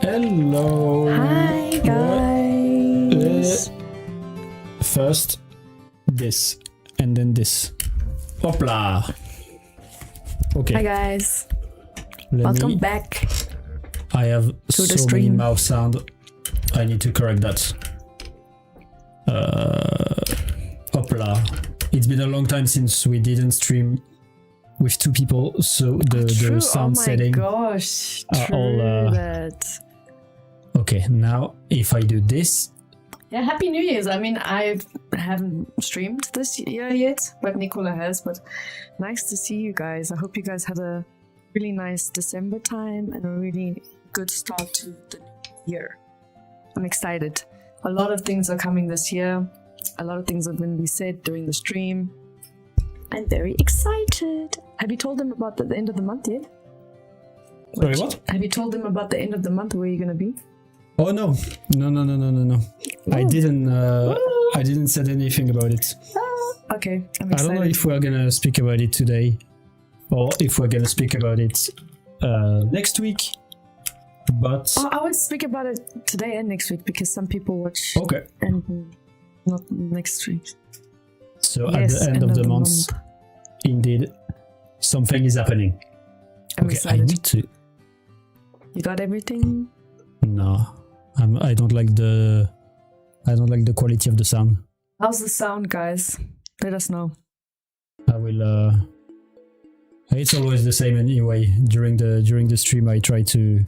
Hello. Hi guys. First this and then this. Hopla. Okay. Hi guys. Let Welcome me- back. I have to the so many stream. mouth sound. I need to correct that. Hopla. It's been a long time since we didn't stream with two people, so the sound setting. Oh my gosh. are True all, that. Okay, now if I do this, Yeah, Happy New Year's. I mean, I haven't streamed this year yet, but Nicola has. But nice to see you guys. I hope you guys had a really nice December time and a really good start to the new year. I'm excited. A lot of things are coming this year. A lot of things are going to be said during the stream. I'm very excited. Have you told them about the end of the month yet? sorry, what? Have you told them about the end of the month where you're going to be? Oh no. I didn't said anything about it. Okay, I'm I excited. don't know if we're gonna speak about it today, or if we're gonna speak about it next week. But Oh, I would speak about it today and next week because some people watch okay. and not next week. So Yes, at the end of the month, indeed, something is happening. I'm okay, excited. I need to. You got everything? No, I don't like the quality of the sound. How's the sound, guys? Let us know. I will. It's always the same anyway. During the stream, I try to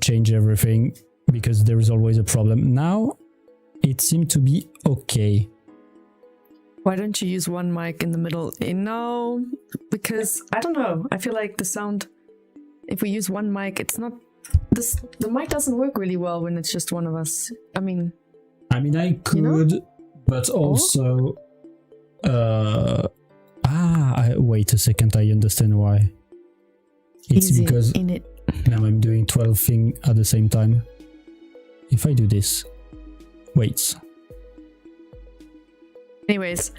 change everything because there is always a problem. Now, it seemed to be okay. Why don't you use one mic in the middle? No, because I don't know. I feel like the sound, if we use one mic, it's not. The mic doesn't work really well when it's just one of us. I mean, I could, You know? but also, wait a second. I understand why. It's easy because in it. now I'm doing 12 things at the same time. If I do this, wait. Anyways,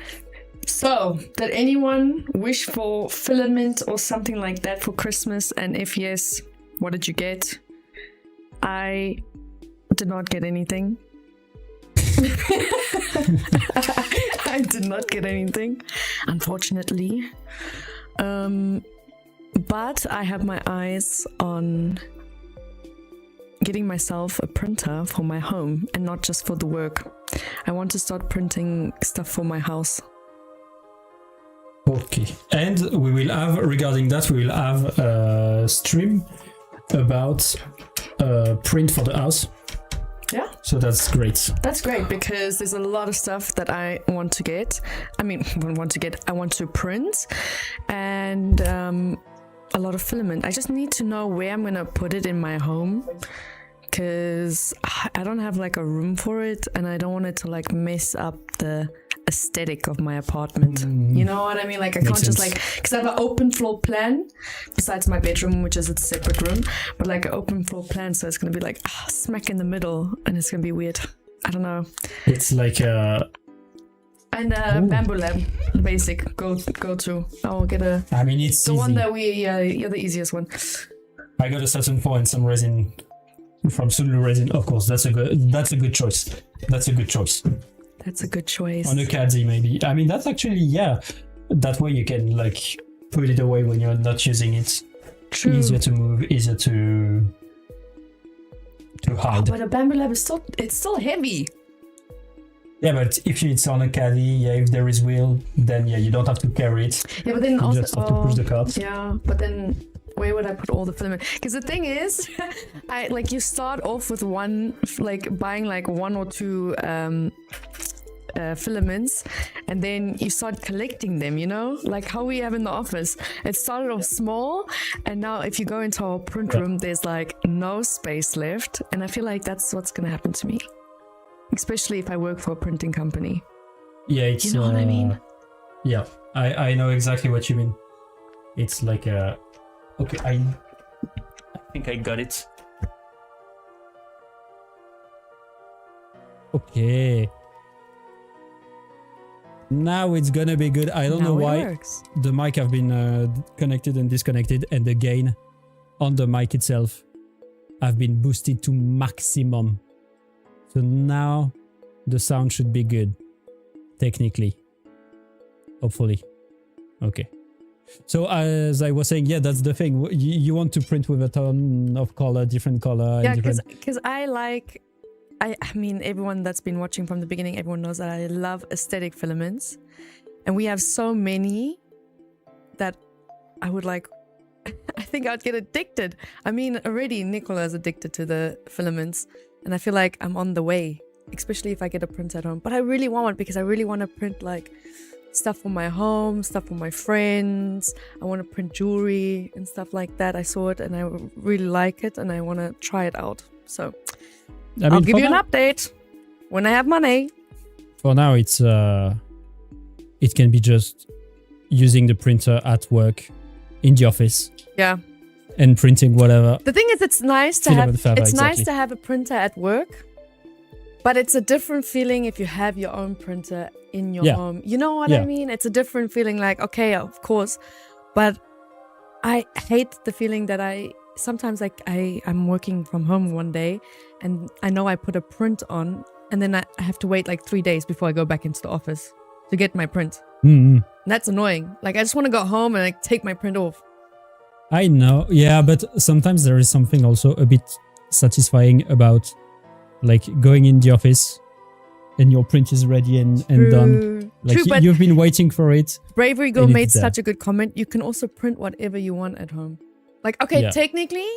so did anyone wish for filament or something like that for Christmas? And if yes, what did you get? I did not get anything. I did not get anything, unfortunately. But I have my eyes on getting myself a printer for my home and not just for the work. I want to start printing stuff for my house. Okay, and we will have, regarding that, we will have a stream about print for the house. Yeah. So that's great. That's great because there's a lot of stuff that I want to get. I want to print and a lot of filament. I just need to know where I'm going to put it in my home because I don't have like a room for it and I don't want it to like mess up the aesthetic of my apartment. You know what I mean? Like I can't just like, because I have an open floor plan besides my bedroom, which is a separate room, but like an open floor plan, so it's gonna be like smack in the middle and it's gonna be weird. I don't know. It's like a... And Bamboo Lab, basic, go to. I'll get a... it's the easy. one that you're the easiest one. I got a certain point, some resin from SUNLU resin. Of course, that's a good choice. That's a good choice. That's a good choice. On a caddy, maybe. That's actually, yeah. That way you can like put it away when you're not using it. True. Easier to move, easier to hide. But a Bamboo Lab is still heavy. Yeah, but if it's on a caddy, if there is wheel, then you don't have to carry it. Yeah, but then You also just have to push the cart. Yeah, but then where would I put all the filament? Because the thing is, you start off with buying like one or two filaments, and then you start collecting them, like how we have in the office. It started off small, and now if you go into our print room, there's like no space left, and I feel like that's what's gonna happen to me, especially if I work for a printing company. Yeah, it's... You know what I mean? Yeah, I know exactly what you mean. It's like a... Okay, I think I got it. Okay. Now it's gonna be good. I don't know why the mic have been connected and disconnected, and the gain on the mic itself have been boosted to maximum. So now the sound should be good, technically. Hopefully. Okay. So as I was saying, yeah, that's the thing. You want to print with a ton of color, different color. Yeah, because I mean, everyone that's been watching from the beginning, everyone knows that I love aesthetic filaments. And we have so many that I would like, I think I'd get addicted. I mean, already Nicola is addicted to the filaments. And I feel like I'm on the way, especially if I get a print at home. But I really want one because I really want to print like stuff for my home, stuff for my friends. I want to print jewelry and stuff like that. I saw it and I really like it and I want to try it out. So I'll give you an update when I have money. For now, it can be just using the printer at work, in the office. Yeah. And printing whatever. The thing is, it's nice to have a printer at work, but it's a different feeling if you have your own printer in your home. You know what I mean? It's a different feeling. Like, okay, of course, but I hate the feeling that sometimes I'm working from home one day, and I know I put a print on, and then I have to wait like 3 days before I go back into the office to get my print. Mm-hmm. That's annoying. Like, I just want to go home and like take my print off. I know, yeah, but sometimes there is something also a bit satisfying about like going in the office and your print is ready and done. Like you've been waiting for it. Bravery Girl made such a good comment. You can also print whatever you want at home. Like, okay, technically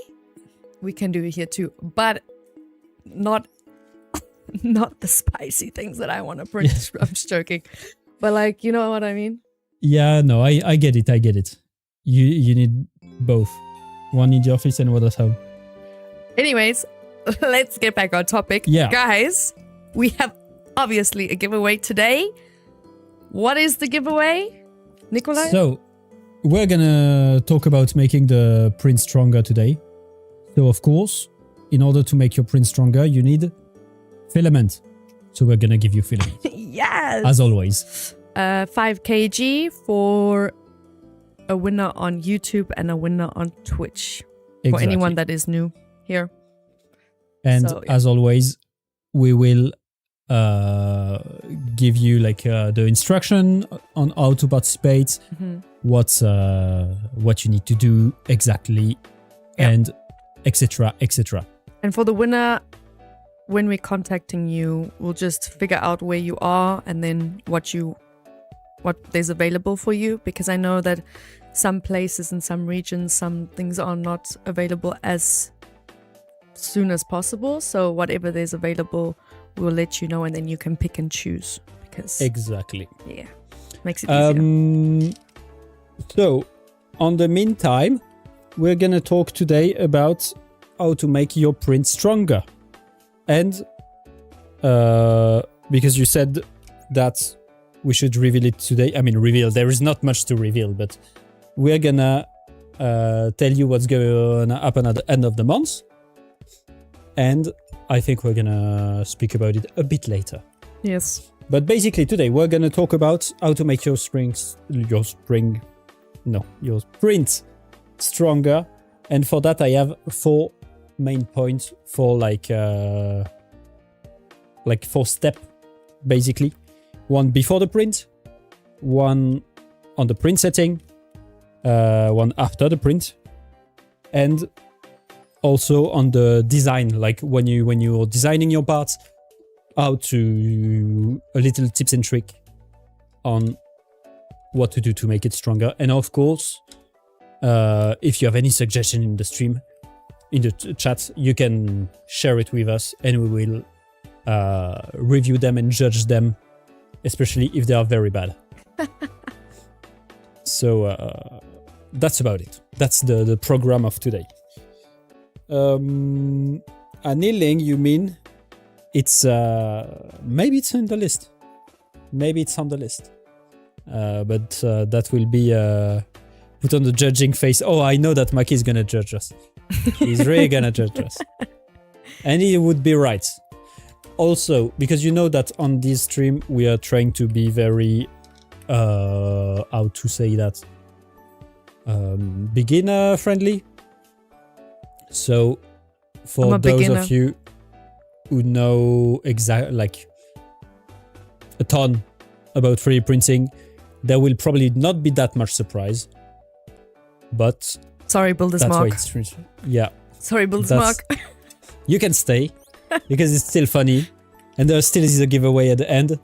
we can do it here too, but not the spicy things that I want to print. Yeah. I'm just joking. But like, you know what I mean? Yeah, no, I get it. I get it. You need both. One in the office and one at home. Anyways, let's get back on topic. Yeah. Guys, we have obviously a giveaway today. What is the giveaway, Nikolai? So, we're gonna talk about making the print stronger today. So, of course, in order to make your print stronger, you need filament. So, we're gonna give you filament. Yes! As always. 5 kg for a winner on YouTube and a winner on Twitch. Exactly. For anyone that is new here. And as always, we will give you like the instruction on how to participate, what you need to do exactly, and etc. etc. And for the winner, when we're contacting you, we'll just figure out where you are and then what there's available for you, because I know that some places in some regions, some things are not available as soon as possible. So whatever there's available, we'll let you know, and then you can pick and choose. Because exactly, yeah, makes it easier. So, on the meantime, we're gonna talk today about how to make your print stronger, and because you said that we should reveal it today. I mean, reveal. There is not much to reveal, but we're gonna tell you what's gonna happen at the end of the month. And I think we're gonna speak about it a bit later. Yes. But basically today we're gonna talk about how to make your print stronger. And for that I have 4 main points for like 4 steps basically. One before the print, one on the print setting, one after the print, and also on the design, like when you're designing your parts, how to a little tips and trick on what to do to make it stronger. And of course, if you have any suggestion in the stream, in the chat, you can share it with us, and we will review them and judge them, especially if they are very bad. So that's about it. That's the program of today. Annealing, you mean it's maybe it's in the list. Maybe it's on the list. But that will be put on the judging face. Oh, I know that Maki is gonna judge us. He's really gonna judge us. And he would be right. Also, because you know that on this stream we are trying to be very how to say that, beginner friendly. So for a those beginner. of you who know like a ton about 3D printing, there will probably not be that much surprise. But Sorry, Builder's that's why Mark. it's yeah. Sorry, Builder's That's- Mark. You can stay because it's still funny, and there still is a giveaway at the end.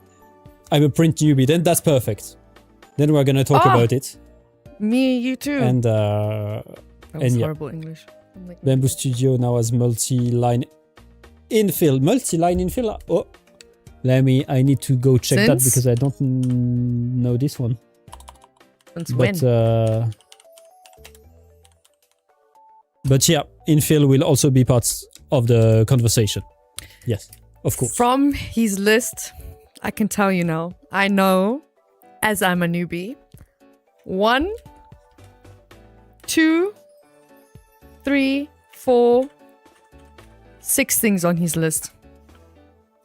I'm a print newbie, then that's perfect. Then we're gonna talk about it. Me, you too. And that was yeah. horrible English. I'm like, Bamboo Studio now has multi-line infill. Multi-line infill. Oh, I need to go check that Since? because I don't know this one. Since when? But yeah, infill will also be part of the conversation. Yes, of course. From his list, I can tell you now. I know, as I'm a newbie, 1, 2, 3, 4, 6 things on his list.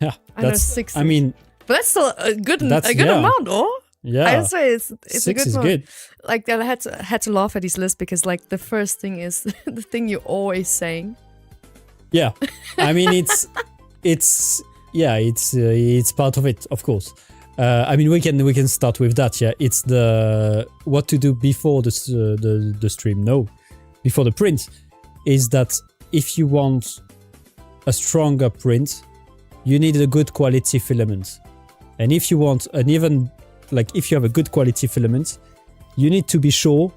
Yeah, I know that's. 6. I mean, but that's still a good That's- yeah. amount, or? yeah, I'd say it's a 6 good is one. good. Like I had to laugh at his list because like the first thing is the thing you're always saying. Yeah, I mean it's part of it, of course. I mean we can start with that. Yeah, it's the what to do before the stream. No, before the print is that if you want a stronger print, you need a good quality filament, and if you want an even like if you have a good quality filament, you need to be sure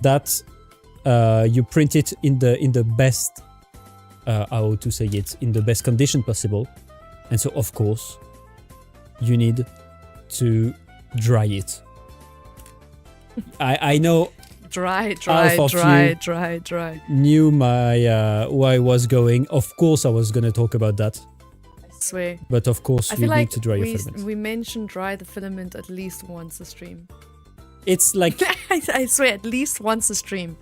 that you print it in the best. How to say it, in the best condition possible. And so of course you need to dry it. I know Dry. knew my where I was going. Of course I was going to talk about that, I swear. but of course I you feel need like to dry your filament. we mentioned dry the filament at least once a stream. It's like I swear, at least once a stream.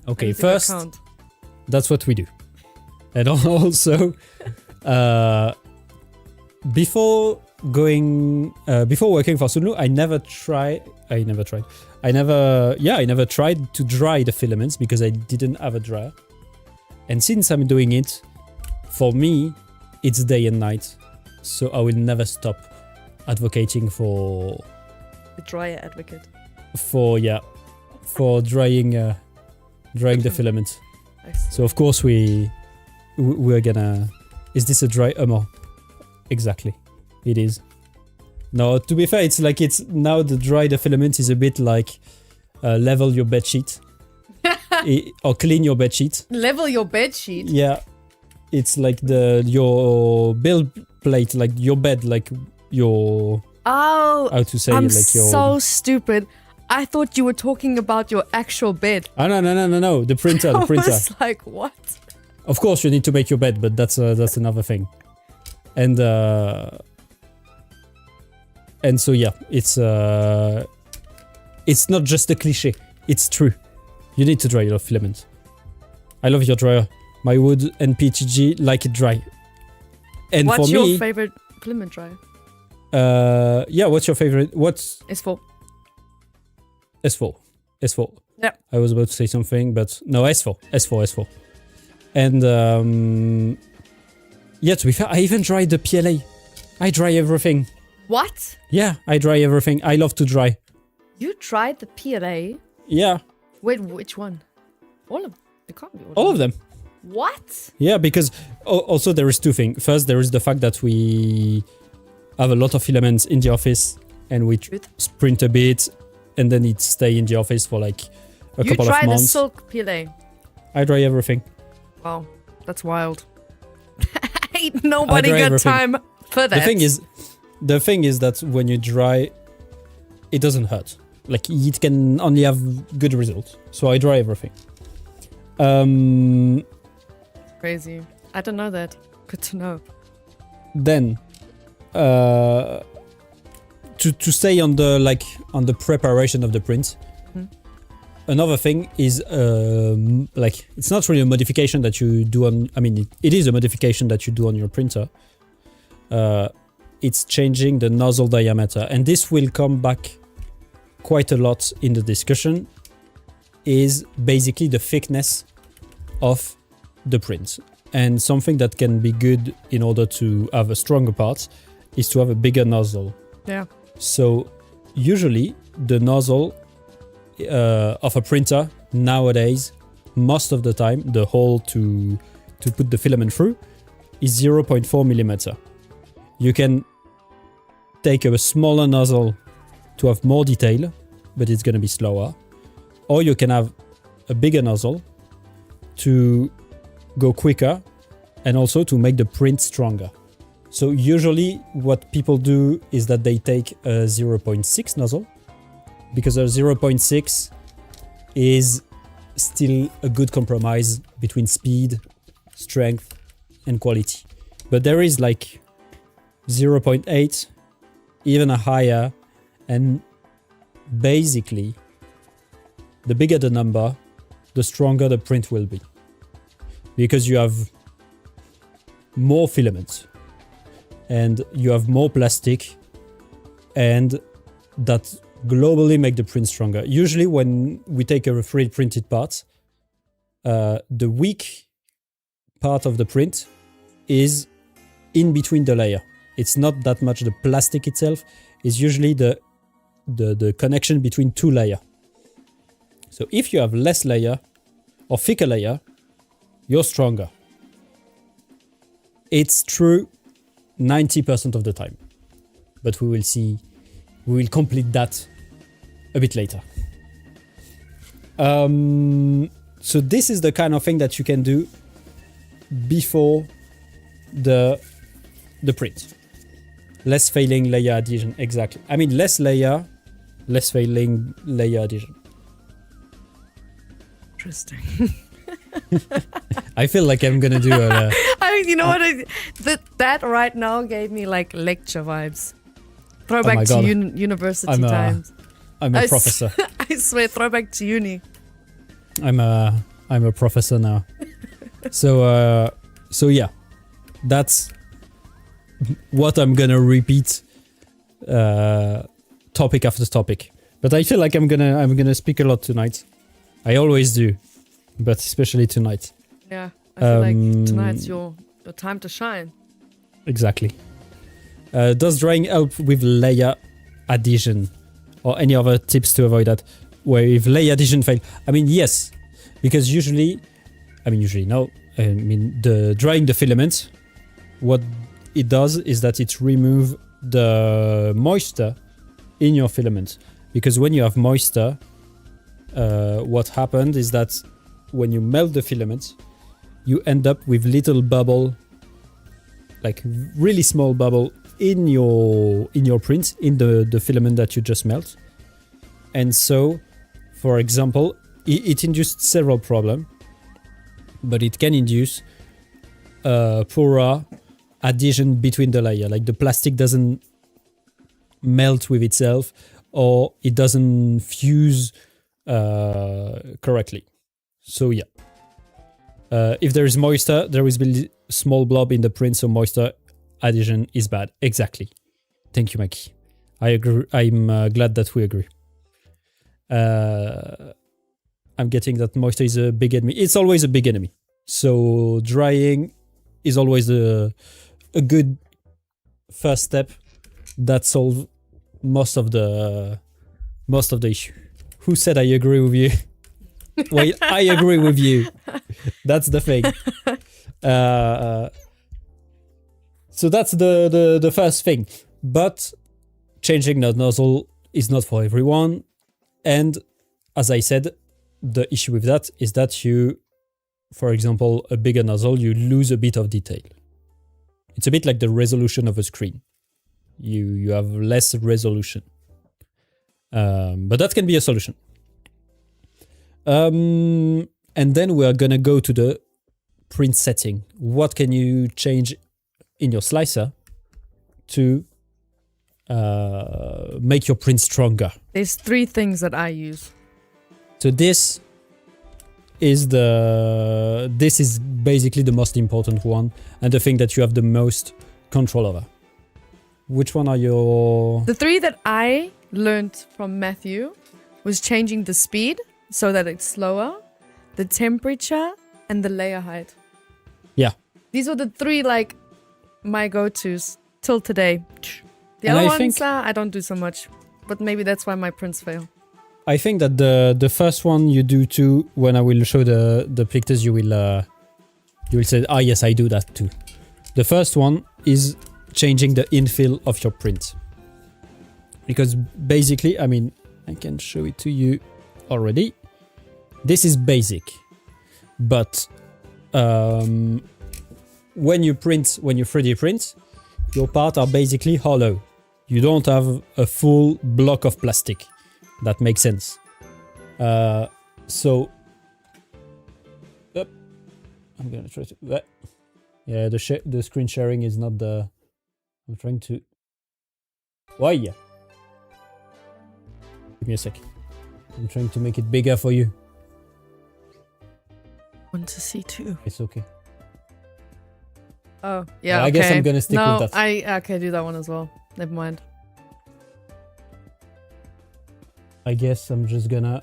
okay, Anything I first can't. that's what we do. And also before working for SUNLU, I never tried to dry the filaments because I didn't have a dryer. And since I'm doing it, for me, it's day and night. So I will never stop advocating for The dryer advocate. drying the filament. Nice. So of course we're gonna. Is this a dry hummer? Exactly, it is. No, to be fair, it's now the dry the filament is a bit like level your bed sheet or clean your bed sheet. Level your bed sheet. Yeah, it's like your build plate, like your bed, like your Oh, how to say I'm like your. so stupid. I thought you were talking about your actual bed. Oh no! The printer, I the printer. was like, what? Of course, you need to make your bed, but that's another thing. And so yeah, it's not just a cliche. It's true. You need to dry your filament. I love your dryer. My wood and PTG like it dry. And What's for your me, favorite filament dryer? yeah. What's your favorite? What's It's for S4? S4. Yeah. I was about to say something, but no, S4. And yeah, to be fair, I even dry the PLA. I dry everything. what? Yeah, I dry everything. I love to dry. You tried the PLA? Yeah, Wait, which one? All of them. It can't be all of them. What? Yeah, because also there is two things. First, there is the fact that we have a lot of filaments in the office and we Good. sprint a bit and then it stay in the office for like a You couple of tried the months. silk PLA. I dry everything. Wow, that's wild. Ain't nobody dry got everything. time for that. The thing is that when you dry, it doesn't hurt. Like it can only have good results. So I dry everything. Crazy. I don't know that. Good to know. Then to stay on the preparation of the print, another thing is like it's not really a modification that you do on. I mean, it is a modification that you do on your printer. It's changing the nozzle diameter, and this will come back quite a lot in the discussion. Is basically the thickness of the print. And something that can be good in order to have a stronger part is to have a bigger nozzle. Yeah. So usually the nozzle of a printer nowadays, most of the time, the hole to put the filament through is 0.4 millimeter. You can take a smaller nozzle to have more detail, but it's going to be slower. Or you can have a bigger nozzle to go quicker and also to make the print stronger. So usually what people do is that they take a 0.6 nozzle, because a 0.6 is still a good compromise between speed, strength, and quality. But there is like 0.8, even a higher, and basically the bigger the number, the stronger the print will be, because you have more filaments and you have more plastic, and that globally make the print stronger. Usually when we take a 3D printed part, the weak part of the print is in between the layer. It's not that much the plastic itself, it's usually the connection between two layers. So if you have less layer or thicker layer, you're stronger. It's true 90% of the time, but we will see, we will complete that a bit later. So this is the kind of thing that you can do before the print. Less failing layer adhesion, exactly. I mean, less layer, less failing layer adhesion. Interesting. I feel like I'm gonna do a... I mean, you know what? That right now gave me like lecture vibes. Throwback to university times. I'm a professor. I swear, throwback to uni. I'm a professor now. So yeah, that's what I'm gonna repeat, topic after topic. But I feel like I'm gonna speak a lot tonight. I always do, but especially tonight. Yeah, I feel like tonight's your time to shine. Exactly. Does drying help with layer adhesion, or any other tips to avoid that? Where if layer adhesion fail, I mean yes, because the drying the filament, what it does is that it remove the moisture in your filament. Because when you have moisture, what happened is that when you melt the filament, you end up with little bubble, like really small bubble in your print, in the filament that you just melt. And so, for example, it induced several problems, but it can induce poorer adhesion between the layer, like the plastic doesn't melt with itself, or it doesn't fuse correctly. So yeah, if there is moisture, there will be a small blob in the print, so moisture adhesion is bad. Exactly. Thank you, Mikey. I agree. I'm glad that we agree. I'm getting that moisture is a big enemy. It's always a big enemy. So drying is always a good first step that solves most of the issue. Who said I agree with you? Wait, I agree with you. That's the thing. So that's the first thing. But changing the nozzle is not for everyone. And as I said, the issue with that is that you, for example, a bigger nozzle, you lose a bit of detail. It's a bit like the resolution of a screen. You have less resolution. But that can be a solution. And then we are gonna go to the print setting. What can you change in your slicer to make your print stronger? There's 3 things that I use. So this is basically the most important one, and the thing that you have the most control over. Which one are your... The 3 that I learned from Matthew was changing the speed so that it's slower, the temperature, and the layer height. Yeah, These were the 3 like my go-tos till today. The And other I ones, think- I don't do so much. But maybe that's why my prints fail. I think that the first one you do too. When I will show the pictures, you will say, ah yes, I do that too. The first one is changing the infill of your print, because basically, I mean, I can show it to you already. This is basic, but when you 3D print, your parts are basically hollow. You don't have a full block of plastic. That makes sense. So, I'm gonna try to. Yeah, the screen sharing is not the. I'm trying to. Why? Give me a sec. I'm trying to make it bigger for you. Want to see too. It's okay. Oh, yeah, I guess I'm gonna stick no, with that. I can do that one as well. Never mind. I guess I'm just gonna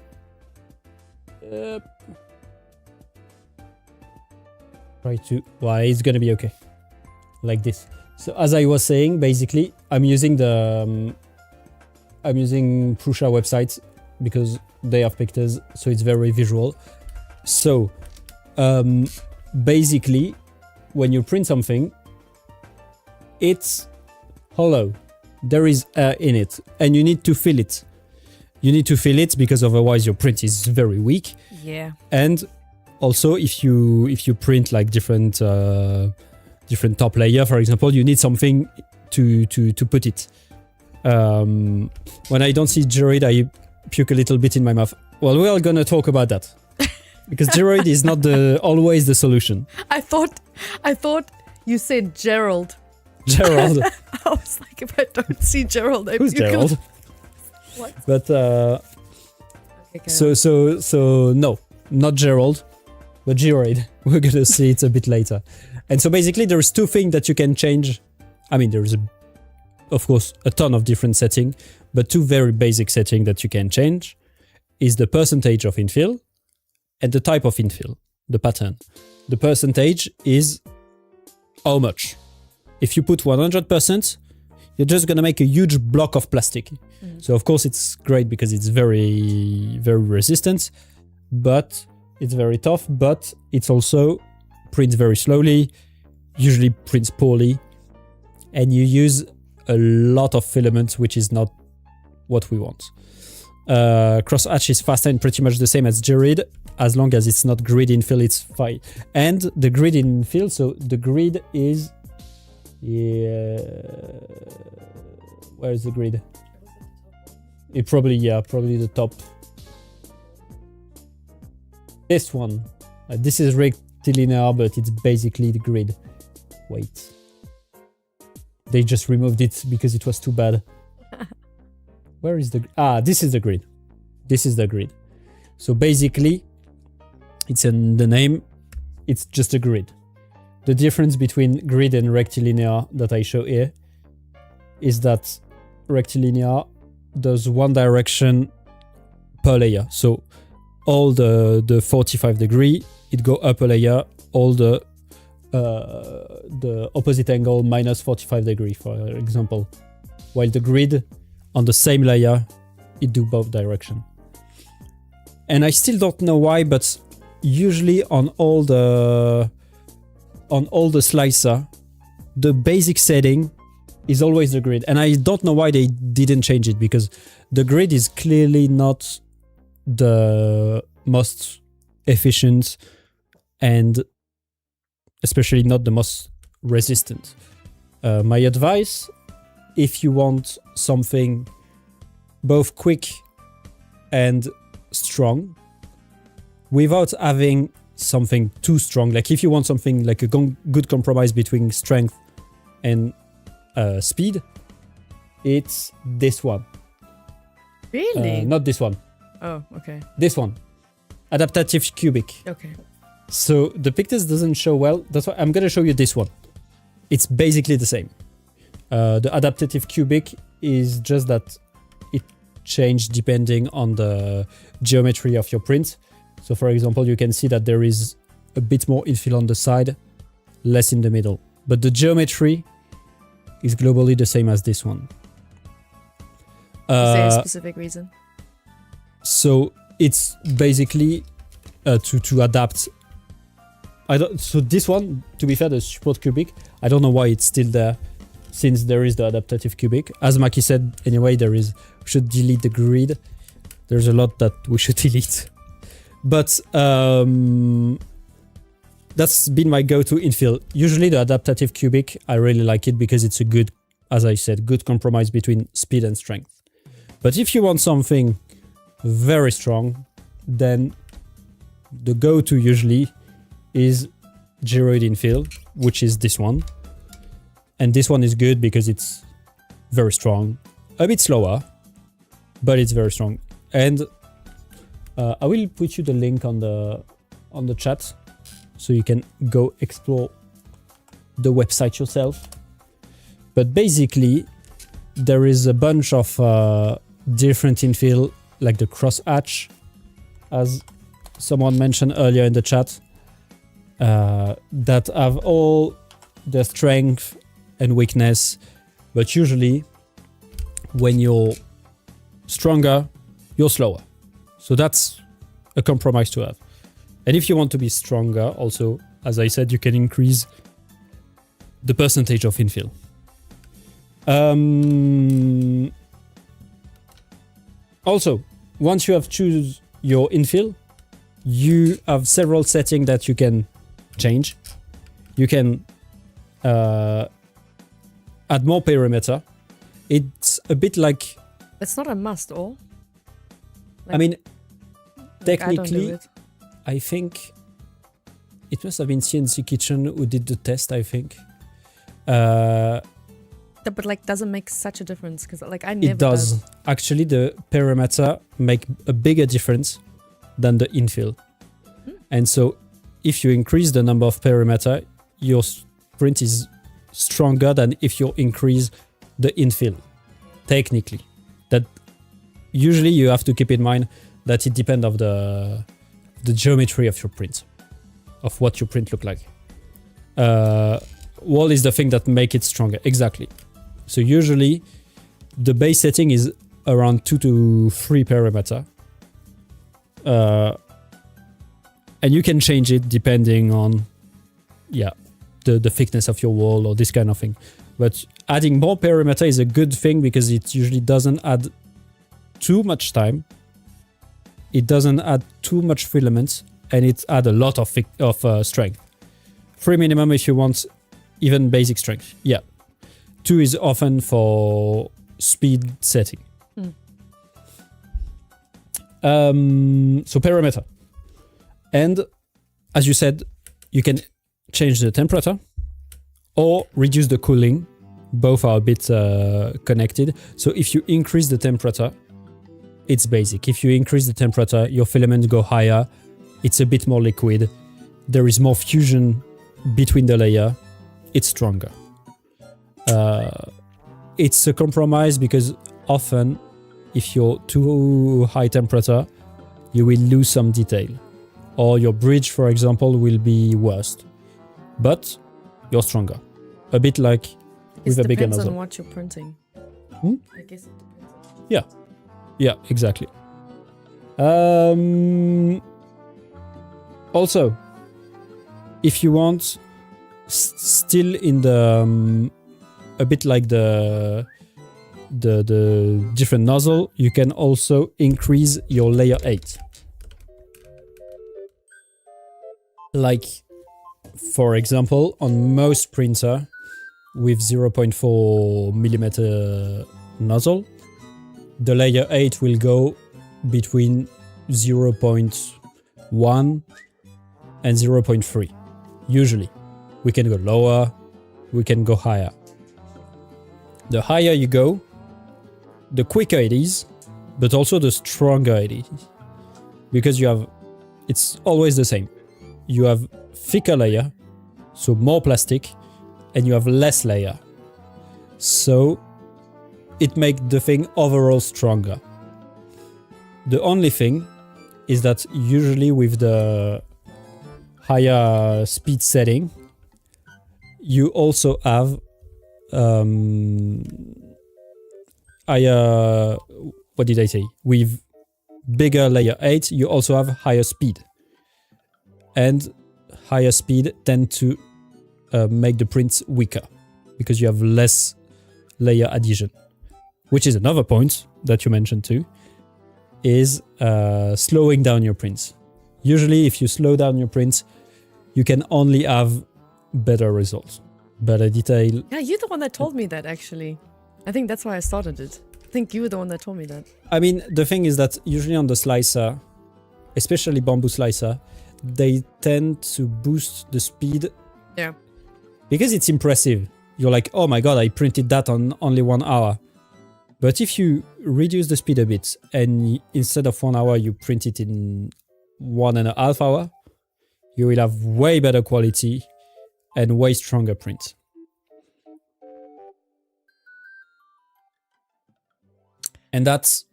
try to. Well, it's gonna be okay, like this. So as I was saying, basically, I'm using the I'm using Prusa website because they have pictures, so it's very visual. So basically, when you print something, it's hollow. There is air in it, and you need to fill it. You need to fill it because otherwise your print is very weak. Yeah. And also, if you print like different top layer, for example, you need something to put it. When I don't see Jared, I puke a little bit in my mouth. Well, we are gonna talk about that because Jared is not always the solution. I thought you said Gerald. Gerald. I was like, if I don't see Gerald, I Who's puke. Gerald? What? But Okay, so no, not Gerald, but Jared. We're gonna see it a bit later. And so basically, there's 2 things that you can change. I mean, there's of course a ton of different settings, but 2 very basic settings that you can change is the percentage of infill and the type of infill, the pattern. The percentage is how much. If you put 100%, you're just gonna make a huge block of plastic. So of course it's great because it's very, very resistant, but it's very tough, but it's also prints very slowly, usually prints poorly, and you use a lot of filaments, which is not what we want. Crosshatch is faster and pretty much the same as Jared, as long as it's not grid infill, it's fine. And the grid infill, so the grid is... Yeah, where is the grid? It probably the top. This one. This is rectilinear, but it's basically the grid. Wait. They just removed it because it was too bad. Where is the... this is the grid. This is the grid. So basically, it's in the name. It's just a grid. The difference between grid and rectilinear that I show here is that rectilinear does one direction per layer. So all the 45 degree, it go up a layer, all the opposite angle minus 45 degree, for example. While the grid on the same layer, it do both direction. And I still don't know why, but usually on all the slicer, the basic setting is always the grid. And I don't know why they didn't change it, because the grid is clearly not the most efficient and especially not the most resistant. My advice, if you want something both quick and strong, without having something too strong, like if you want something like a good compromise between strength and speed, it's this one. Really? Not this one. Oh, okay. This one. Adaptative cubic. Okay. So the pictures doesn't show well. That's why I'm going to show you this one. It's basically the same. The adaptative cubic is just that it changed depending on the geometry of your print. So for example, you can see that there is a bit more infill on the side less in the middle. But the geometry is globally the same as this one. Is there a specific reason? So it's basically to adapt. So this one, to be fair, the support cubic, I don't know why it's still there, since there is the adaptative cubic. As Maki said, anyway, we should delete the grid. There's a lot that we should delete. But that's been my go-to infill. Usually the adaptative cubic, I really like it because it's a good, as I said, good compromise between speed and strength. But if you want something very strong, then the go-to usually is geroid infill, which is this one. And this one is good because it's very strong, a bit slower, but it's very strong. And I will put you the link on the chat so you can go explore the website yourself. But basically, there is a bunch of different infill, like the cross hatch, as someone mentioned earlier in the chat, that have all their strength and weakness. But usually, when you're stronger, you're slower. So that's a compromise to have. And if you want to be stronger, also, as I said, you can increase the percentage of infill. Also, once you have choose your infill, you have several settings that you can change. You can add more perimeter. It's a bit like... It's not a must, or? Like, I mean, like I don't technically, do it. I think it must have been CNC Kitchen who did the test, I think. Yeah, but like, doesn't make such a difference because like I never. It does. Actually, the perimeter make a bigger difference than the infill. And so if you increase the number of perimeter, your sprint is stronger than if you increase the infill. Technically. That usually you have to keep in mind that it depends of the geometry of your print, of what your print look like. Wall is the thing that make it stronger. Exactly. So usually the base setting is around 2 to 3 perimeter. And you can change it depending on, the thickness of your wall or this kind of thing. But adding more perimeter is a good thing because it usually doesn't add too much time. It doesn't add too much filaments, and it adds a lot of strength. 3 minimum if you want even basic strength. Yeah. 2 is often for speed setting. So perimeter. And as you said, you can change the temperature or reduce the cooling. Both are a bit connected. So if you increase the temperature, it's basic. If you increase the temperature, your filaments go higher. It's a bit more liquid. There is more fusion between the layer. It's stronger. It's a compromise because often if you're too high temperature, you will lose some detail. Or your bridge, for example, will be worse. But you're stronger. A bit like with a bigger nozzle. It depends on what you're printing. I guess it depends. Yeah, exactly. Also, if you want, still in the a bit like the different nozzle, you can also increase your layer 8. Like, for example, on most printer with 0.4 millimeter nozzle, the layer 8 will go between 0.1 and 0.3. Usually. We can go lower, we can go higher. The higher you go, the quicker it is, but also the stronger it is. Because it's always the same. You have thicker layer, so more plastic, and you have less layer. So it makes the thing overall stronger. The only thing is that usually with the higher speed setting, you also have higher, what did I say? With bigger layer 8, you also have higher speed. And higher speed tend to make the prints weaker because you have less layer adhesion. Which is another point that you mentioned too, is slowing down your prints. Usually if you slow down your prints, you can only have better results, better detail. Yeah, you're the one that told me that, actually. I think that's why I started it. I think you were the one that told me that. I mean, the thing is that usually on the slicer, especially bamboo slicer, they tend to boost the speed. Yeah. Because it's impressive. You're like, oh my god, I printed that on only 1 hour. But if you reduce the speed a bit and instead of 1 hour, you print it in 1.5 hours, you will have way better quality and way stronger prints. And that's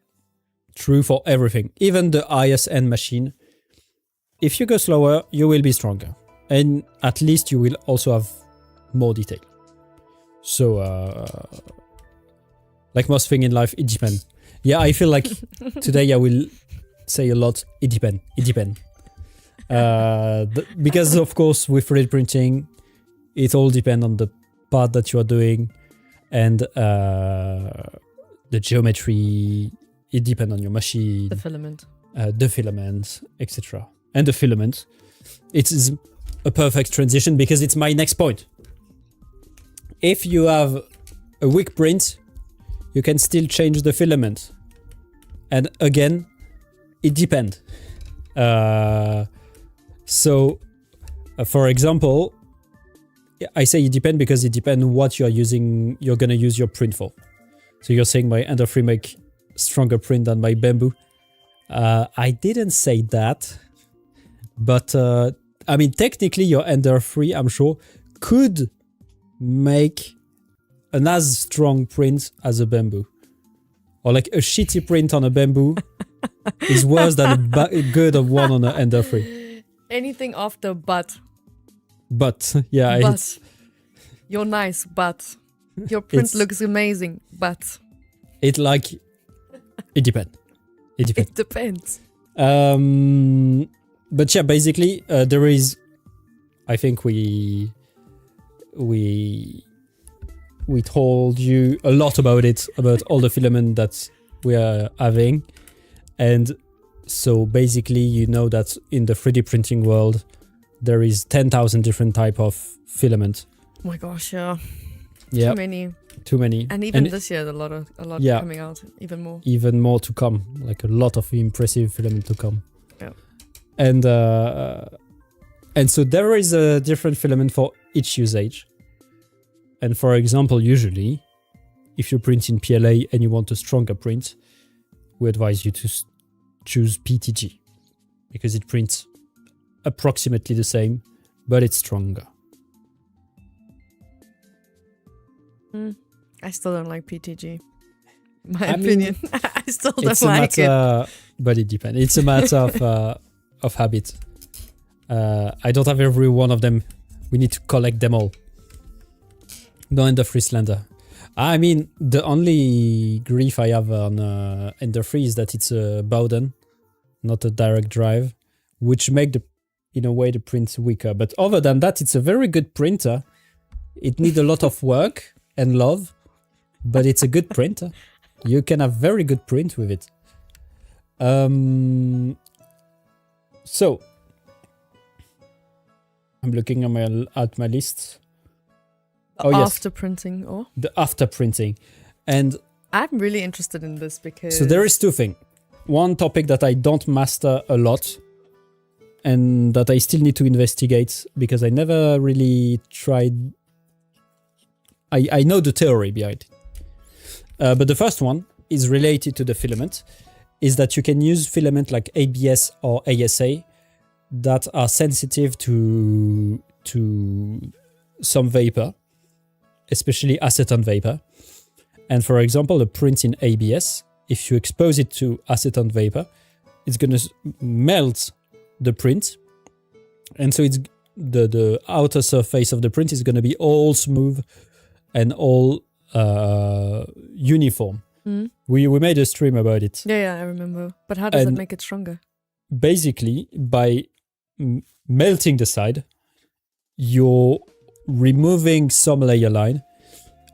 true for everything. Even the highest end machine. If you go slower, you will be stronger. And at least you will also have more detail. So, like most things in life, it depends. Yeah, I feel like today I will say a lot, it depends. It depends. Because, of course, with 3D printing, it all depends on the part that you are doing and the geometry. It depends on your machine. The filament, etc. And the filament. It is a perfect transition because it's my next point. If you have a weak print, you can still change the filament. And again, it depends. For example, I say it depends because it depends what you're gonna use your print for. So you're saying my Ender 3 make stronger print than my bamboo. I didn't say that, but I mean, technically your Ender 3, I'm sure, could make an as strong print as a bamboo. Or like a shitty print on a bamboo is worse than a good one on an Ender 3. anything after but. But, yeah. But. You're nice, but. Your print looks amazing, but. It depends. It depends. It depends. But yeah, basically, there is, I think we told you a lot about it, about all the filament that we are having. And so basically, you know that in the 3D printing world, there is 10,000 different type of filament. Oh my gosh, yeah. Yeah. Too many. And even this year, a lot yeah, coming out, even more. Even more to come, like a lot of impressive filament to come. Yeah. And so there is a different filament for each usage. And for example, usually, if you print in PLA and you want a stronger print, we advise you to choose PTG because it prints approximately the same, but it's stronger. I still don't like PTG. My opinion. I still don't like it. But it depends. It's a matter of habit. I don't have every one of them. We need to collect them all. No Ender 3 Slender. I mean, the only grief I have on Ender 3 is that it's a Bowden, not a direct drive, which make in a way the print weaker. But other than that, it's a very good printer. It needs a lot of work and love, but it's a good printer. You can have very good print with it. So I'm looking at my list. After printing, or the after printing, and I'm really interested in this because so there is two things. One topic that I don't master a lot, and that I still need to investigate because I never really tried. I know the theory behind it, but the first one is related to the filament. Is that you can use filament like ABS or ASA that are sensitive to some vapor, especially acetone vapor. And for example, a print in ABS, if you expose it to acetone vapor, it's going to melt the print. And so it's the outer surface of the print is going to be all smooth and all uniform. Mm. We made a stream about it. Yeah, I remember. But how does And that make it stronger? basically, by melting the side, you're removing some layer line,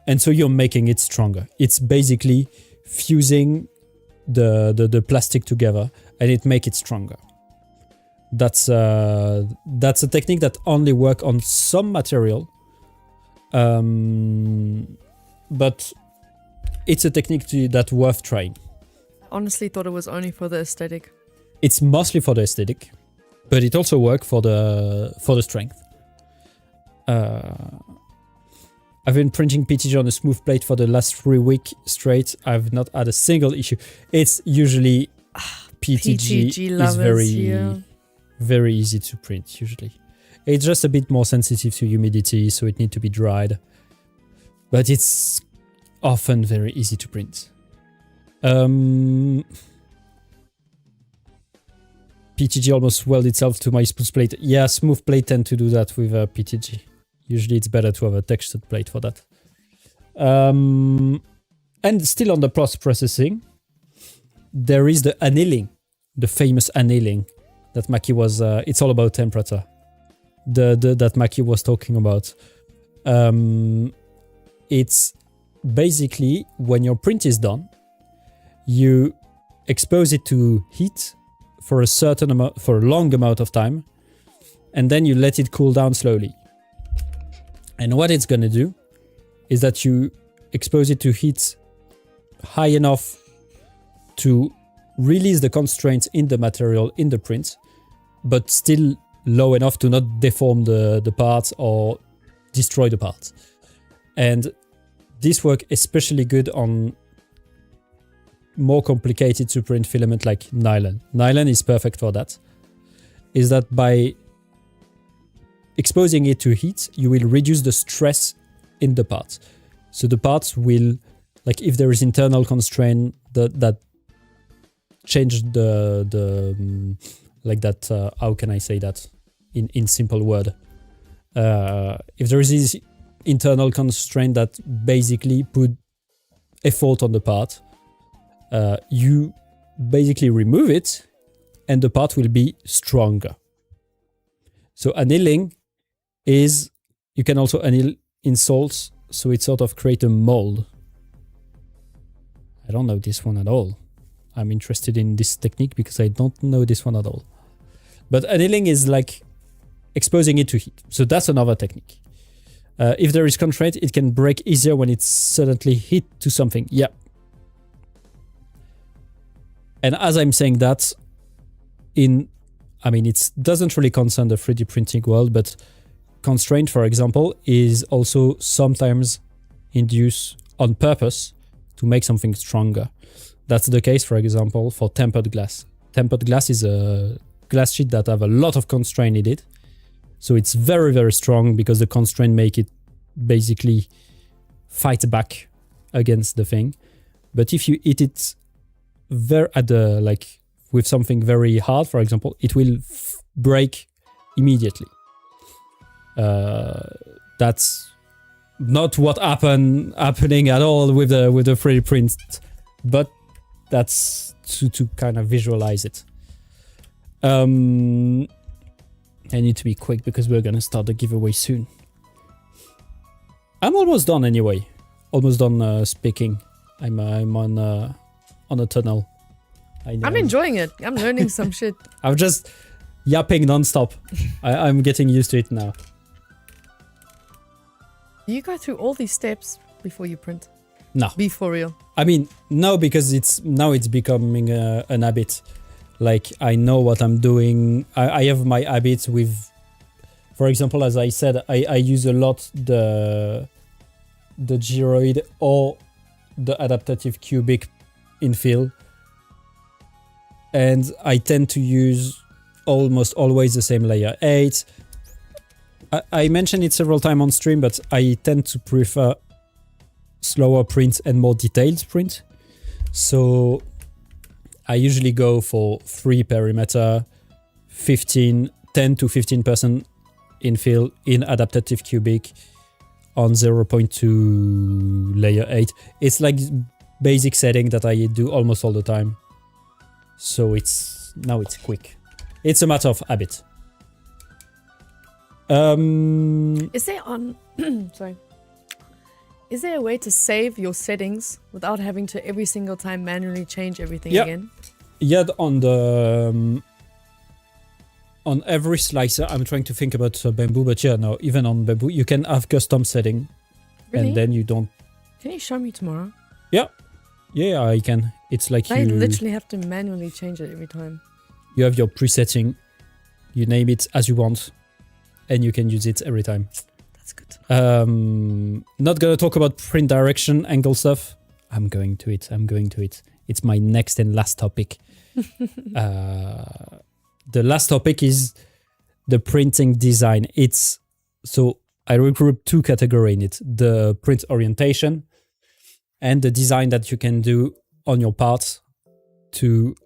and so you're making it stronger. It's basically fusing the plastic together, and it make it stronger. That's a technique that only work on some material, but it's a technique that worth trying. I honestly thought it was only for the aesthetic. It's mostly for the aesthetic, but it also works for the strength. I've been printing PTG on a smooth plate for the last 3 weeks straight. I've not had a single issue. It's usually PTG is very easy to print usually. It's just a bit more sensitive to humidity, so it needs to be dried. But it's often very easy to print. PTG almost welded itself to my smooth plate. Yeah, smooth plate tend to do that with PTG. Usually it's better to have a textured plate for that. And still on the post-processing, there is the annealing, the famous annealing that Maki was... it's all about temperature. That Maki was talking about. It's basically when your print is done, you expose it to heat for a long amount of time, and then you let it cool down slowly. And what it's going to do is that you expose it to heat high enough to release the constraints in the material in the print, but still low enough to not deform the parts or destroy the parts. And this works especially good on more complicated to print filament like nylon. Nylon is perfect for that. Is that by exposing it to heat, you will reduce the stress in the parts. So the parts will, like if there is internal constraint that change like that, how can I say that in simple word? If there is this internal constraint that basically put effort on the part, you basically remove it and the part will be stronger. So annealing is, you can also anneal in salts, so it sort of create a mold. I don't know this one at all. I'm interested in this technique because I don't know this one at all. But annealing is like exposing it to heat. So that's another technique. If there is constraint, it can break easier when it's suddenly hit to something. Yeah. And as I'm saying that, it doesn't really concern the 3D printing world, but constraint, for example, is also sometimes induced on purpose to make something stronger. That's the case, for example, for tempered glass. Tempered glass is a glass sheet that have a lot of constraint in it. So it's very, very strong because the constraint make it basically fight back against the thing. But if you hit it with something very hard, for example, it will break immediately. That's not what happening at all with the 3D print, but that's to kind of visualize it. I need to be quick because we're gonna start the giveaway soon. I'm almost done anyway. Almost done speaking. I'm on a tunnel. I'm enjoying it. I'm learning some shit. I'm just yapping non-stop. I'm getting used to it now. You go through all these steps before you print? No. Be for real. I mean, no, because it's becoming an habit. Like, I know what I'm doing. I have my habits with, for example, as I said, I use a lot the gyroid or the adaptative cubic infill. And I tend to use almost always the same layer 8. I mentioned it several times on stream, but I tend to prefer slower print and more detailed print. So I usually go for 3 perimeter, 10 to 15% infill in adaptive cubic on 0.2 layer 8. It's like basic setting that I do almost all the time. So now it's quick. It's a matter of habit. Is there sorry. Is there a way to save your settings without having to every single time manually change everything again? Yeah, on the on every slicer, I'm trying to think about Bamboo, but yeah, no, even on Bamboo, you can have custom setting, Really? and then you don't. Can you show me tomorrow? Yeah, I can. It's like I literally have to manually change it every time. You have your presetting, you name it as you want, and you can use it every time. That's good. Not gonna talk about print direction, angle stuff. I'm going to it. It's my next and last topic. The last topic is the printing design. So I regroup two categories in it: the print orientation and the design that you can do on your parts to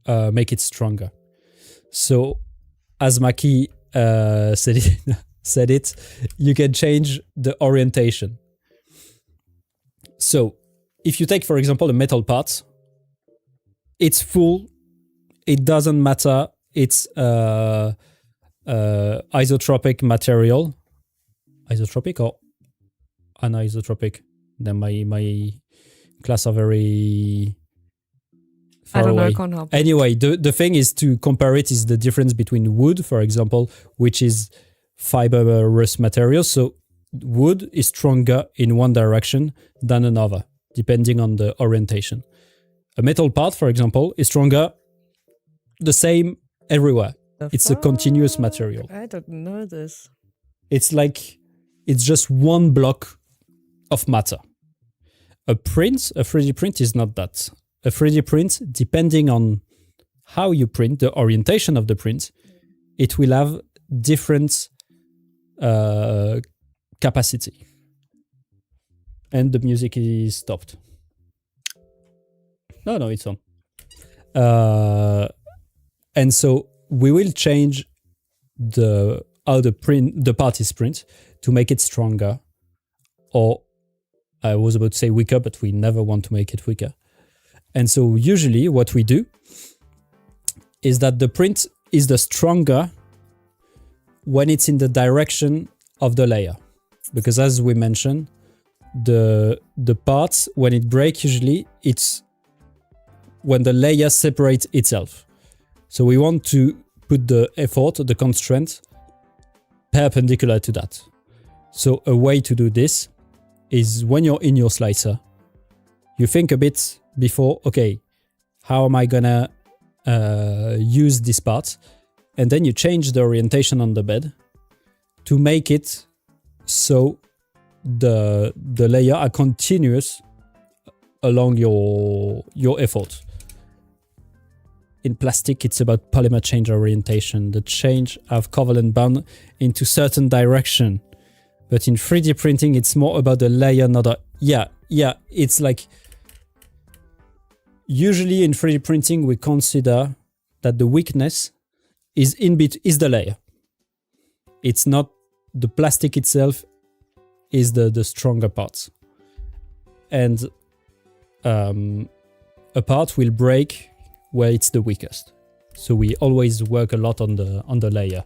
make it stronger. So as Maki said it, you can change the orientation. So if you take, for example, a metal part, it's full. It doesn't matter. It's isotropic material. Isotropic or anisotropic? Then my class are very far I don't know, away. I can't help. Anyway, the thing is to compare it is the difference between wood, for example, which is fibrous material. So wood is stronger in one direction than another, depending on the orientation. A metal part, for example, is stronger the same everywhere. It's a continuous material. I don't know this. It's like, it's just one block of matter. A 3D print is not that. A 3D print, depending on how you print, the orientation of the print, it will have different capacity. And the music is stopped. No, it's on. And so we will change how the part is print to make it stronger, or I was about to say weaker, but we never want to make it weaker. And so usually what we do is that the print is the stronger when it's in the direction of the layer. Because as we mentioned, the parts, when it breaks, usually it's when the layer separates itself. So we want to put the effort, the constraint, perpendicular to that. So a way to do this is when you're in your slicer, you think a bit before, okay, how am I gonna use this part? And then you change the orientation on the bed to make it so the layer are continuous along your effort. In plastic, it's about polymer change orientation. The change of covalent bond into certain direction. But in 3D printing, it's more about the layer, not a... Yeah, it's like... Usually in 3D printing, we consider that the weakness is the layer. It's not the plastic itself is the stronger part. And a part will break where it's the weakest. So we always work a lot on the layer.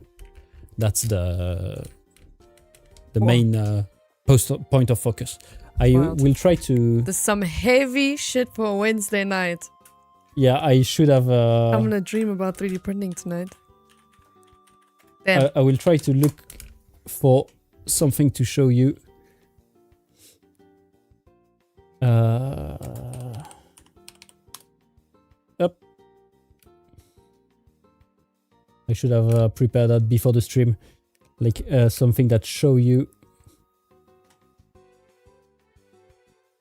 That's the main point of focus. I will try to... There's some heavy shit for a Wednesday night. Yeah, I should have... I'm gonna dream about 3D printing tonight. Damn. I will try to look for something to show you. Up. I should have prepared that before the stream. Like something that show you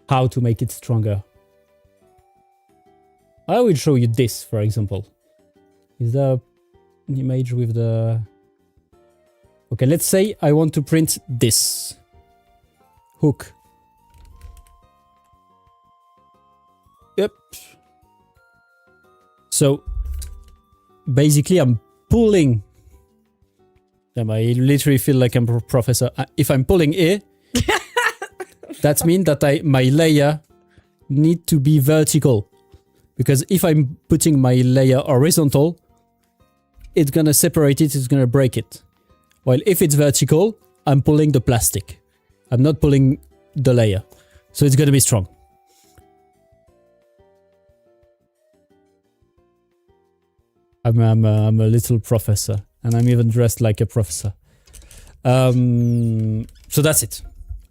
how to make it stronger. I will show you this, for example. Is there an image with the... Okay, let's say I want to print this hook. Yep. So basically I'm I literally feel like I'm a professor. If I'm pulling here, that means that my layer need to be vertical. Because if I'm putting my layer horizontal, it's gonna separate it, it's gonna break it. While if it's vertical, I'm pulling the plastic. I'm not pulling the layer. So it's gonna be strong. I'm a little professor, and I'm even dressed like a professor. So that's it.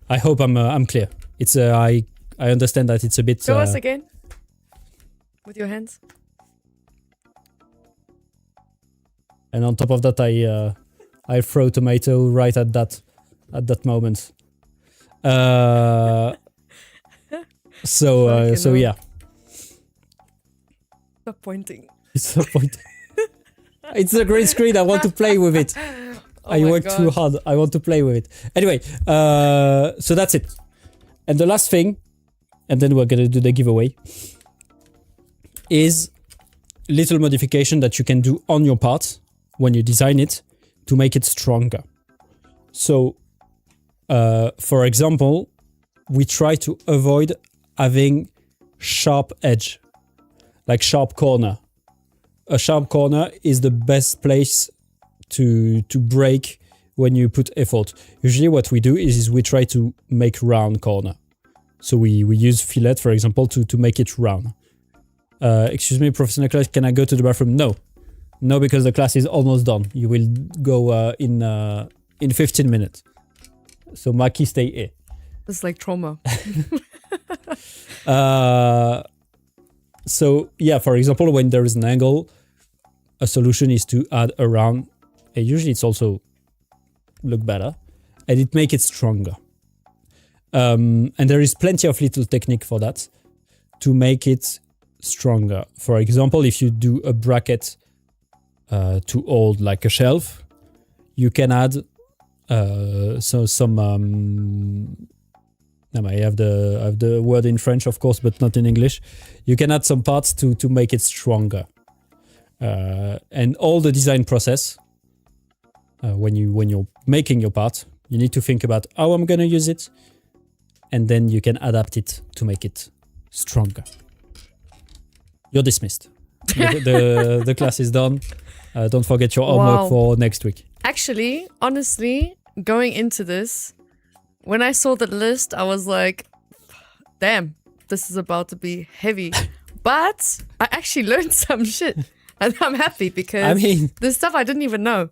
I hope I'm clear. It's I understand that it's a bit. Show us again with your hands. And on top of that, I throw tomato right at that moment. So yeah. Stop pointing. It's a point. It's a green screen. I want to play with it. I work too hard. I want to play with it. Anyway, so that's it. And the last thing, and then we're gonna do the giveaway, is little modification that you can do on your part when you design it to make it stronger. So, for example, we try to avoid having sharp edge, like sharp corner. A sharp corner is the best place to break when you put effort. Usually what we do is we try to make round corner. So we use fillet, for example, to make it round. Excuse me, Professor Nicolas, can I go to the bathroom? No, because the class is almost done. You will go in 15 minutes. So Maki, stay here. It's like trauma. So yeah, for example, when there is an angle, a solution is to add a round. And usually it's also look better, and it make it stronger. And there is plenty of little technique for that to make it stronger. For example, if you do a bracket to hold like a shelf, you can add some. I have the word in French, of course, but not in English. You can add some parts to make it stronger. And all the design process, when you're making your part, you need to think about how I'm gonna use it, and then you can adapt it to make it stronger. You're dismissed. The class is done. Don't forget your homework for next week. Actually, honestly, going into this, when I saw the list, I was like, damn, this is about to be heavy. But I actually learned some shit. And I'm happy because there's stuff I didn't even know.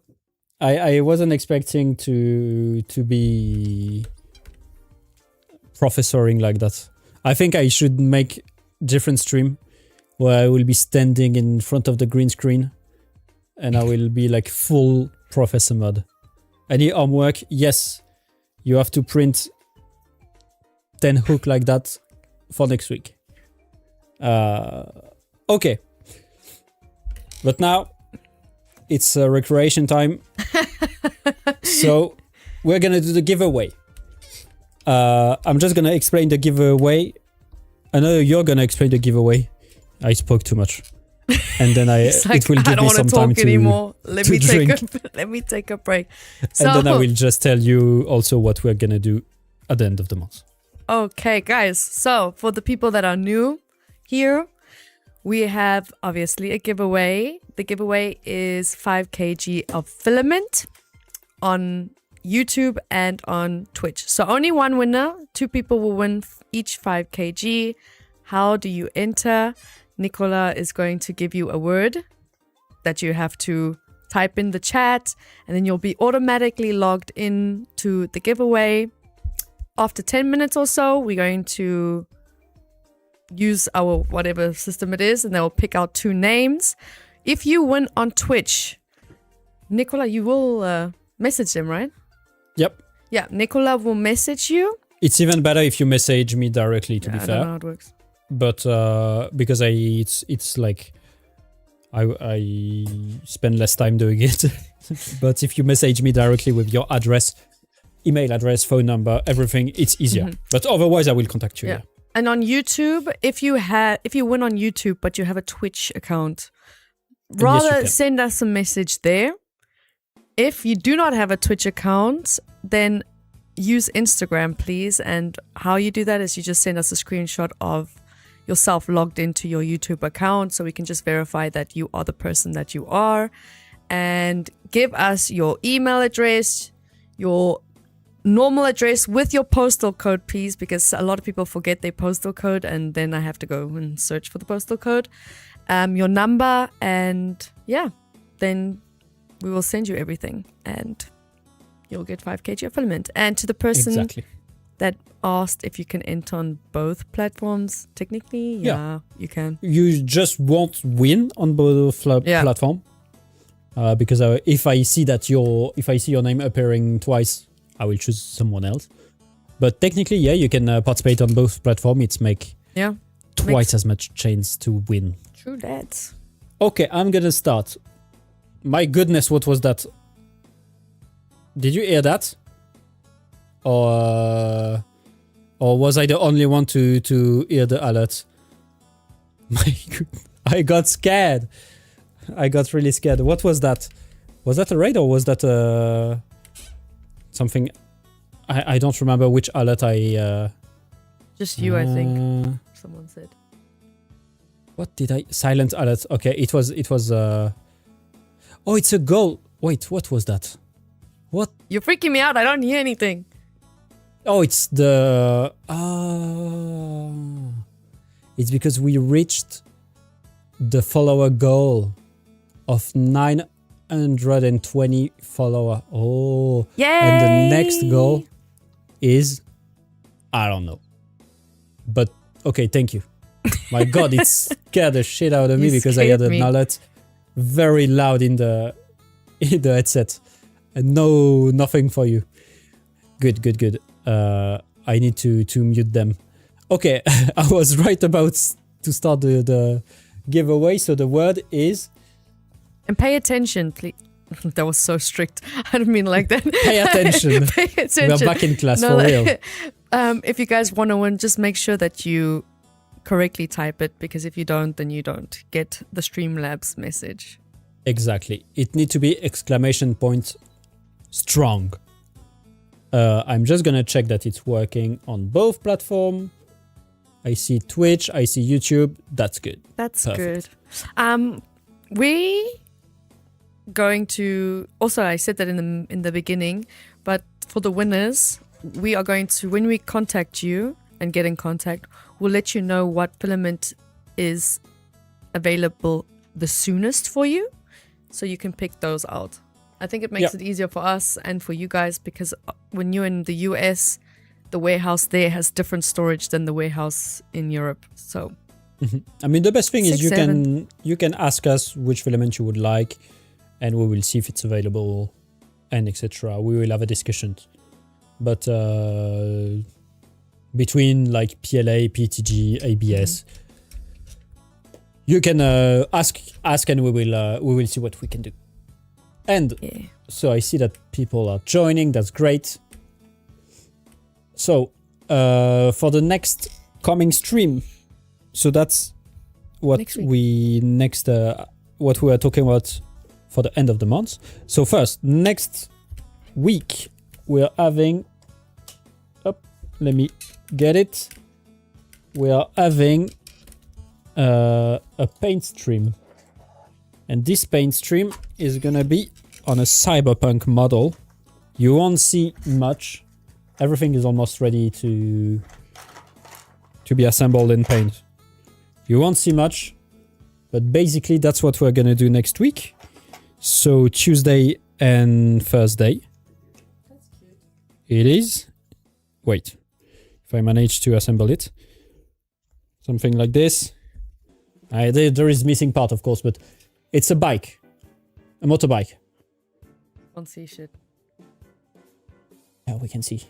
I wasn't expecting to be professoring like that. I think I should make different stream where I will be standing in front of the green screen and I will be like full professor mode. Any homework? Yes. You have to print 10 hook like that for next week. Okay. But now it's recreation time. So we're going to do the giveaway. I'm just going to explain the giveaway. I know you're going to explain the giveaway. I spoke too much. And then it will give me some time to anymore. Let me take a break. So, and then I will just tell you also what we're going to do at the end of the month. Okay, guys. So for the people that are new here, we have obviously a giveaway. The giveaway is 5 kg of filament on YouTube and on Twitch. So only one winner. 2 people will win each 5 kg. How do you enter? Nicola is going to give you a word that you have to type in the chat, and then you'll be automatically logged in to the giveaway. After 10 minutes or so, we're going to use our whatever system it is, and they will pick out 2 names. If you win on Twitch, Nicola, you will message them, right? Yep. Yeah, Nicola will message you. It's even better if you message me directly, to be fair. I don't know how it works. But because it's like I spend less time doing it. But if you message me directly with your address, email address, phone number, everything, it's easier. Mm-hmm. But otherwise, I will contact you. Yeah. And on YouTube, if you win on YouTube but you have a Twitch account, rather send us a message there. If you do not have a Twitch account, then use Instagram, please. And how you do that is you just send us a screenshot of yourself logged into your YouTube account so we can just verify that you are the person that you are. And give us your email address, your normal address with your postal code, please, because a lot of people forget their postal code and then I have to go and search for the postal code. Your number, and yeah, then we will send you everything and you'll get 5 kg of filament. And to the person that asked if you can enter on both platforms, technically, yeah, you can. You just won't win on both platform. Because if I see your name appearing twice, I will choose someone else. But technically, yeah, you can participate on both platforms. It's makes as much chance to win. True that. Okay, I'm gonna start. My goodness, what was that? Did you hear that? Or was I the only one to hear the alert? My goodness, I got scared. I got really scared. What was that? Was that a raid or was that something? I don't remember which alert I... Just you, I think. Someone said. What did I... Silent alert. Okay, it was... Oh, it's a goal. Wait, what was that? What? You're freaking me out. I don't hear anything. Oh, it's the... It's because we reached the follower goal of 920 follower. Oh. Yay! And the next goal is... I don't know. But, okay, thank you. My God, it scared the shit out of me because I had an alert very loud in the headset. And nothing for you. Good. I need to mute them. Okay, I was right about to start the giveaway. So the word is... And pay attention, please. That was so strict. I don't mean like that. Pay attention. Pay attention. We're back in class, for real. If you guys want to win, just make sure that you correctly type it, because if you don't, then you don't get the Streamlabs message. Exactly. It needs to be exclamation point strong. I'm just gonna check that it's working on both platforms. I see Twitch, I see YouTube. That's good. That's perfect. Good. We going to also, I said that in the beginning, but for the winners, we are going to, when we contact you and get in contact, we'll let you know what filament is available the soonest for you, so you can pick those out. I think it makes it easier for us and for you guys, because when you're in the US, the warehouse there has different storage than the warehouse in Europe. So I mean, the best thing is you can ask us which filament you would like, and we will see if it's available and etc. We will have a discussion. But between like PLA, PTG, ABS, you can ask and we will see what we can do. And so I see that people are joining. That's great. So for the next coming stream, so that's what we are talking about for the end of the month. So first, next week we're having. Let me get it. We are having a paint stream, and this paint stream is gonna be on a cyberpunk model. You won't see much. Everything is almost ready to be assembled and painted. You won't see much, but basically that's what we're gonna do next week. So Tuesday and Thursday. That's cute. It is. Wait, if I manage to assemble it, something like this. There is missing part, of course, but it's a bike, a motorbike. Can't see shit. Yeah, we can see.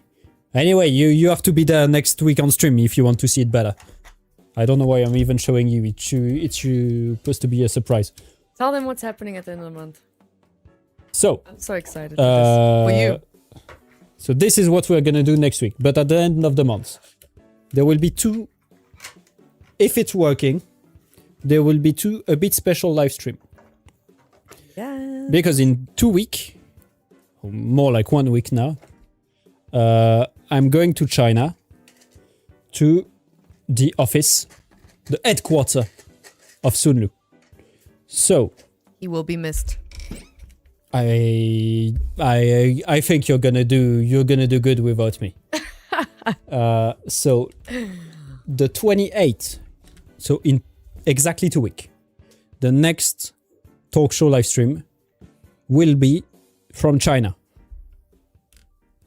Anyway, you have to be there next week on stream if you want to see it better. I don't know why I'm even showing you. It's supposed to be a surprise. Tell them what's happening at the end of the month. So I'm so excited for you. So this is what we're gonna do next week. But at the end of the month, there will be two. If it's working, there will be a bit special live stream. Yeah. Because in 2 weeks, more like 1 week now, I'm going to China to the office, the headquarters of SUNLU. So He will be missed. I think you're gonna do good without me. So the 28th, so in exactly 2 weeks, the next talk show live stream will be from China.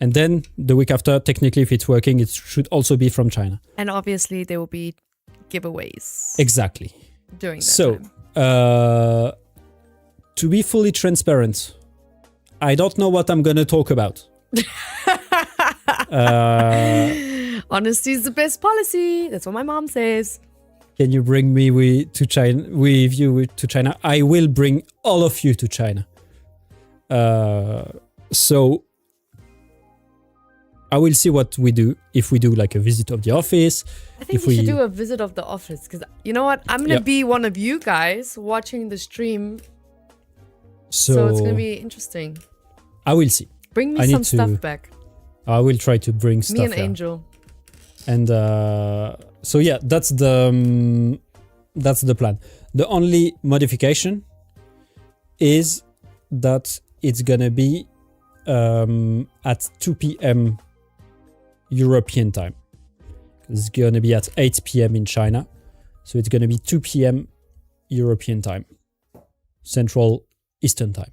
And then the week after, technically, if it's working, it should also be from China. And obviously there will be giveaways Exactly. during that So, time. to be fully transparent, I don't know what I'm gonna talk about. Honesty is the best policy. That's what my mom says. Can you bring me to China? With you to China? I will bring all of you to China. So I will see what we do. If we do like a visit of the office. I think we should do a visit of the office because you know what? I'm gonna be one of you guys watching the stream. So it's gonna be interesting. I will see. Bring me some stuff back. I will try to bring stuff. Me and Angel. And so yeah, that's the plan. The only modification is that it's gonna be at 2 p.m. European time. It's gonna be at 8 p.m. in China, so it's gonna be 2 p.m. European time, Central Eastern time,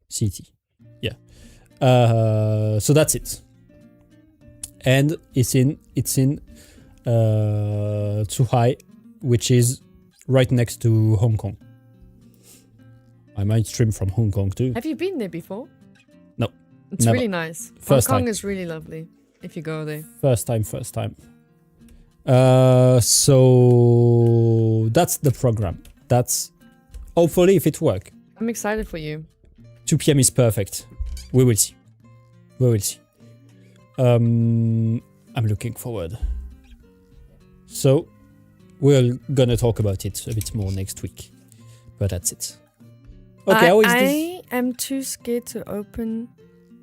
CT. Yeah. So that's it. And it's in Zhuhai, which is right next to Hong Kong. I might stream from Hong Kong too. Have you been there before? No. It's never. really nice. First Hong Kong time. is really lovely if you go there. First time. So that's the program. That's hopefully if it works. I'm excited for you. 2 p.m. is perfect. We will see. I'm looking forward. So we're gonna talk about it a bit more next week. But that's it. Okay, I am too scared to open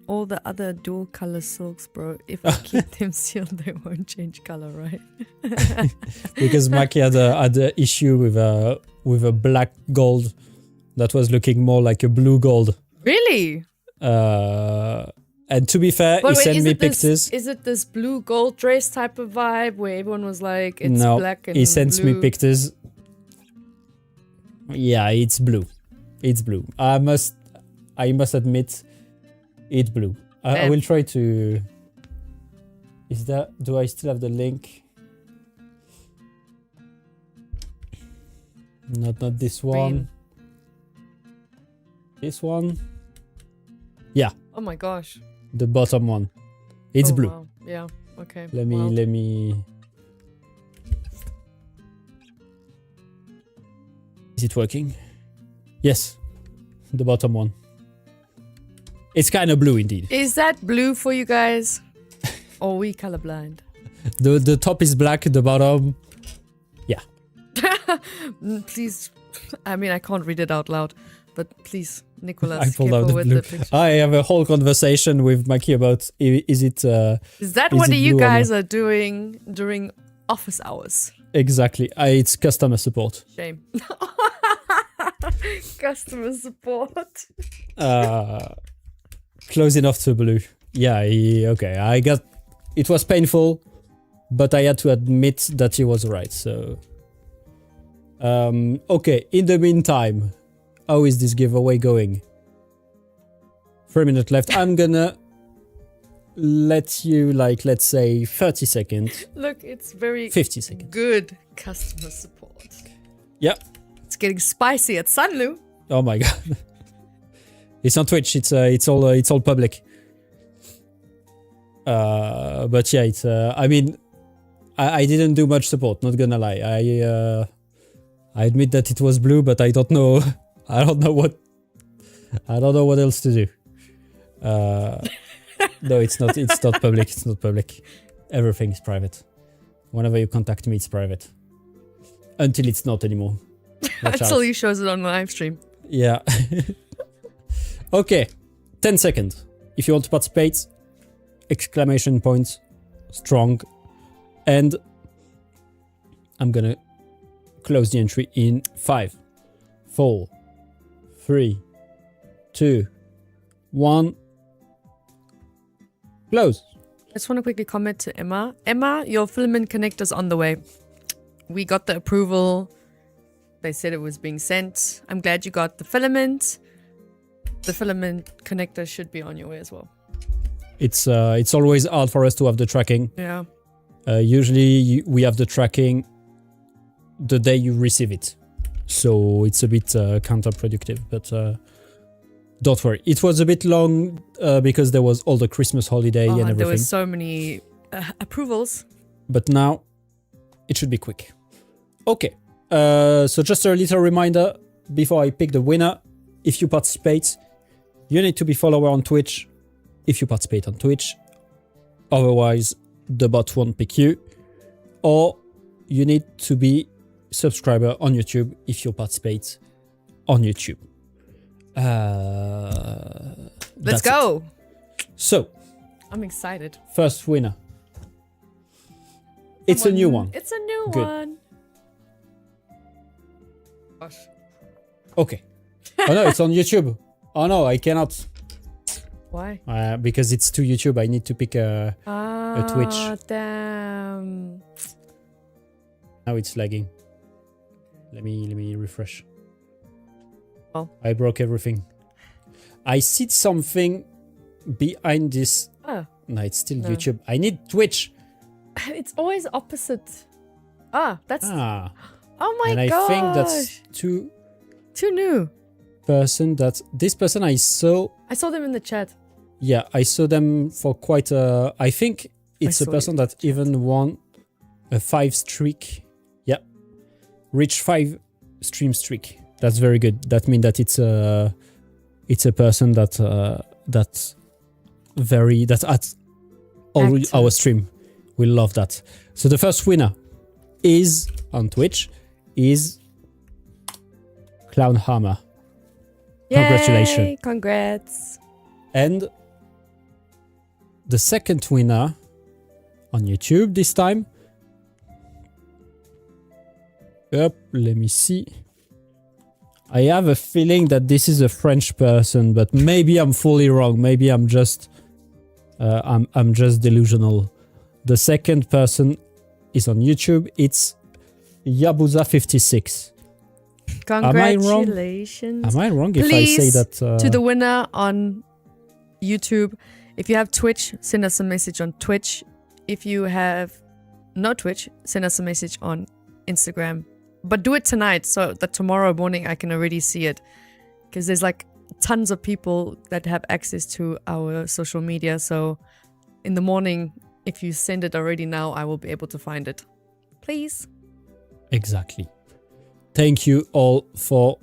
all the other dual color silks, bro. If I keep them sealed, they won't change color, right? Because Maki had a issue with a black gold that was looking more like a blue gold. Really? And to be fair, he sent me pictures. Is it this blue gold dress type of vibe where everyone was like, it's black and he sends blue? me pictures. Yeah, it's blue. I must admit, it's blue. I will try to. Do I still have the link? Not this one. Green. This one. Yeah. Oh my gosh. The bottom one. It's blue. Wow. Yeah. Okay. Let me. Is it working? Yes. The bottom one. It's kind of blue indeed. Is that blue for you guys? Or are we colorblind? The top is black, the bottom. Yeah. Please. I mean, I can't read it out loud, but please, Nicholas, I pulled out careful the with blue. the picture. I have a whole conversation with Maki about is it. Is that what you guys are doing during office hours? Exactly. It's customer support. Shame. Customer support. Close enough to blue. Yeah, okay. It was painful, but I had to admit that he was right, so. Okay, in the meantime, how is this giveaway going? 3 minutes left. I'm gonna let you, let's say 30 seconds. Look, it's very 50 seconds. Good customer support. Yeah. It's getting spicy at SUNLU. Oh my god. It's on Twitch. It's all public. But yeah, it's. I mean, I didn't do much support. Not gonna lie. I admit that it was blue, but I don't know. I don't know what else to do. No, it's not. It's not public. It's not public. Everything is private. Whenever you contact me, it's private. Until it's not anymore. Until he shows it on live stream. Yeah. Okay. 10 seconds. If you want to participate, exclamation point, strong. And I'm gonna close the entry in 5, 4, 3, 2, 1. Close. I just want to quickly comment to Emma. Emma, your filament connector's on the way. We got the approval. They said it was being sent. I'm glad you got the filament. The filament connector should be on your way as well. It's always hard for us to have the tracking. Yeah. Usually we have the tracking the day you receive it. So it's a bit counterproductive, but don't worry. It was a bit long because there was all the Christmas holiday and everything. There was so many approvals. But now it should be quick. Okay. So just a little reminder before I pick the winner. If you participate, you need to be follower on Twitch if you participate on Twitch. Otherwise, the bot won't pick you. Or you need to be subscriber on YouTube if you participate on YouTube. Let's go. So, I'm excited. First winner. It's a new one. It's a new Good. one. Gosh. Okay. Oh no, it's on YouTube. Oh no, I cannot. Why? Because it's to YouTube. I need to pick a Twitch. Damn. Now it's lagging. Let me refresh. Oh. I broke everything. I see something behind this. Oh. No, it's still YouTube. I need Twitch. It's always opposite. That's. Ah. Oh my and gosh. I think that's too new. Person that this person I saw. I saw them in the chat. Yeah, I saw them for quite a. I think it's a person that even won a 5 streak. Yeah, reach 5 stream streak. That's very good. That means that it's a person that that's at all our stream. We love that. So the first winner is on Twitch is Clown Hammer. Congratulations. Yay, congrats. And the second winner on YouTube this time. Let me see. I have a feeling that this is a French person, but maybe I'm fully wrong. Maybe I'm just I'm just delusional. The second person is on YouTube. It's Yabuza56. Congratulations. Am I wrong if Please, I say that? To the winner on YouTube, if you have Twitch, send us a message on Twitch. If you have no Twitch, send us a message on Instagram. But do it tonight so that tomorrow morning I can already see it. Because there's like tons of people that have access to our social media. So in the morning, if you send it already now, I will be able to find it. Please. Exactly. Thank you all for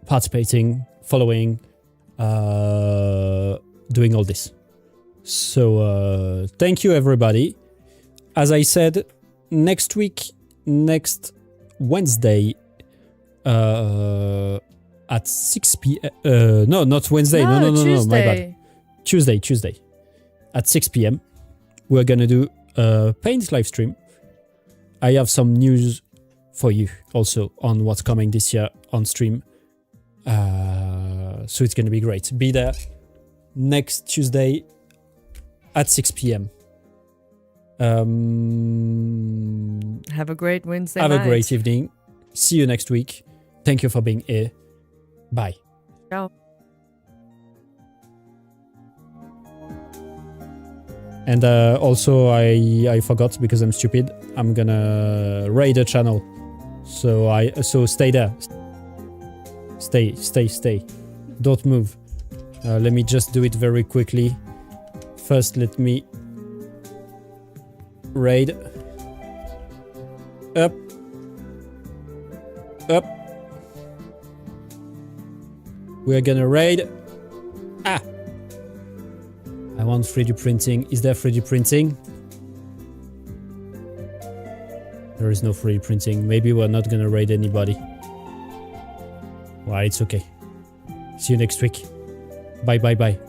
participating, following, doing all this. So thank you everybody. As I said, next Wednesday at 6 p.m. No, not Wednesday. No, my bad. Tuesday at 6 p.m. We're gonna do a Paint live stream. I have some news for you also on what's coming this year on stream. So it's gonna be great. Be there next Tuesday at 6 p.m. Have a great Wednesday Have night. a great evening. See you next week. Thank you for being here. Bye. Ciao. And also, I forgot because I'm stupid. I'm gonna raid a channel. So stay there. Stay. Don't move. Let me just do it very quickly. First, let me raid. Up. We're gonna raid. I want 3D printing. Is there 3D printing? There is no 3D printing. Maybe we're not gonna raid anybody. Well, it's okay. See you next week. Bye.